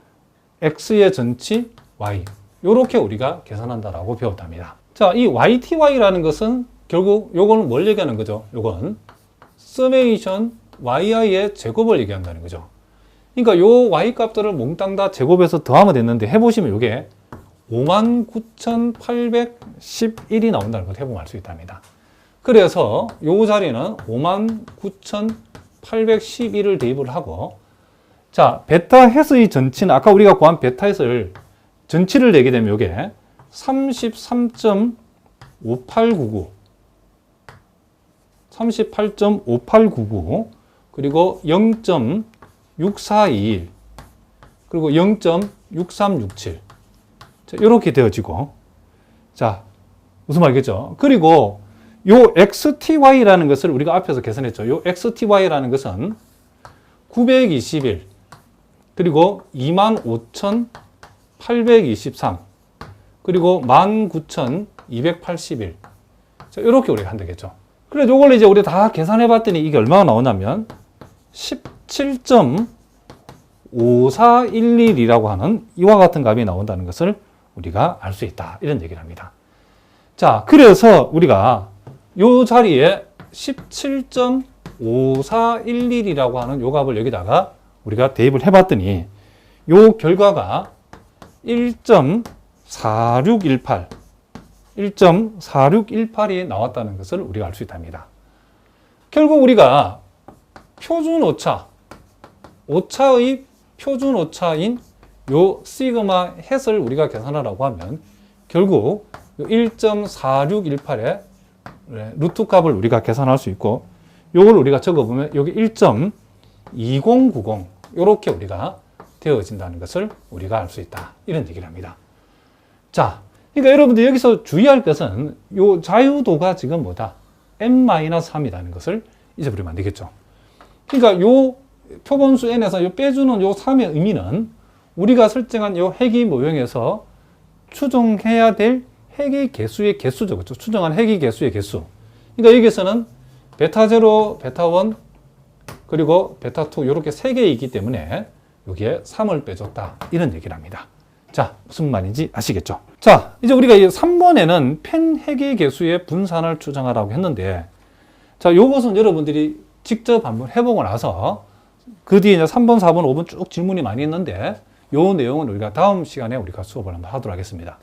X의 전치 Y 요렇게 우리가 계산한다라고 배웠답니다. 자, 이 YTY라는 것은 결국 요거는 뭘 얘기하는 거죠? 요건 서메이션 YI의 제곱을 얘기한다는 거죠. 그러니까 요 Y 값들을 몽땅 다 제곱해서 더하면 됐는데 해보시면 요게 59,811이 나온다는 걸 해보면 알 수 있답니다. 그래서 요 자리는 59,811을 대입을 하고 자, 베타 햇의 전치는 아까 우리가 구한 베타 햇을 전치를 내게 되면 요게 38.5899 그리고 0.6421 그리고 0.6367 자, 이렇게 되어지고 자, 무슨 말이겠죠? 그리고 요 XTY라는 것을 우리가 앞에서 계산했죠. 요 XTY라는 것은 921 그리고 25,823 그리고 19,281 자, 이렇게 우리가 한다겠죠. 그래서 이걸 이제 우리 다 계산해 봤더니 이게 얼마가 나오냐면 17.5411이라고 하는 이와 같은 값이 나온다는 것을 우리가 알 수 있다. 이런 얘기를 합니다. 자, 그래서 우리가 요 자리에 17.5411이라고 하는 요 값을 여기다가 우리가 대입을 해 봤더니 요 결과가 1.4618이 나왔다는 것을 우리가 알 수 있답니다. 결국 우리가 표준 오차의 표준 오차인 요 시그마 햇을 우리가 계산하라고 하면 결국 1.4618의 루트 값을 우리가 계산할 수 있고 요걸 우리가 적어보면 여기 1.26 2090 이렇게 우리가 되어진다는 것을 우리가 알 수 있다. 이런 얘기를 합니다. 자, 그러니까 여러분들 여기서 주의할 것은 요 자유도가 지금 뭐다? n-3이라는 것을 잊어버리면 안 되겠죠. 그러니까 요 표본수 n에서 요 빼주는 요 3의 의미는 우리가 설정한 요 핵이 모형에서 추정해야 될 핵의 개수의 개수죠. 그렇죠? 추정한 핵의 개수의 개수. 그러니까 여기서는 베타0, 베타1, 그리고 베타2 이렇게 세 개이기 때문에 여기에 3을 빼줬다. 이런 얘기를 합니다. 자, 무슨 말인지 아시겠죠? 자, 이제 우리가 이 3번에는 펜 핵의 개수의 분산을 추정하라고 했는데, 자, 요것은 여러분들이 직접 한번 해보고 나서 그 뒤에 이제 3번, 4번, 5번 쭉 질문이 많이 있는데 요 내용은 우리가 다음 시간에 우리가 수업을 한번 하도록 하겠습니다.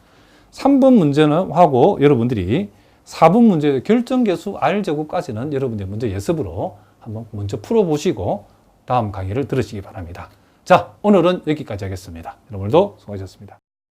3번 문제는 하고 여러분들이 4번 문제 결정계수 R제곱까지는 여러분들이 먼저 예습으로 한번 먼저 풀어보시고 다음 강의를 들으시기 바랍니다. 자, 오늘은 여기까지 하겠습니다. 여러분들도 수고하셨습니다.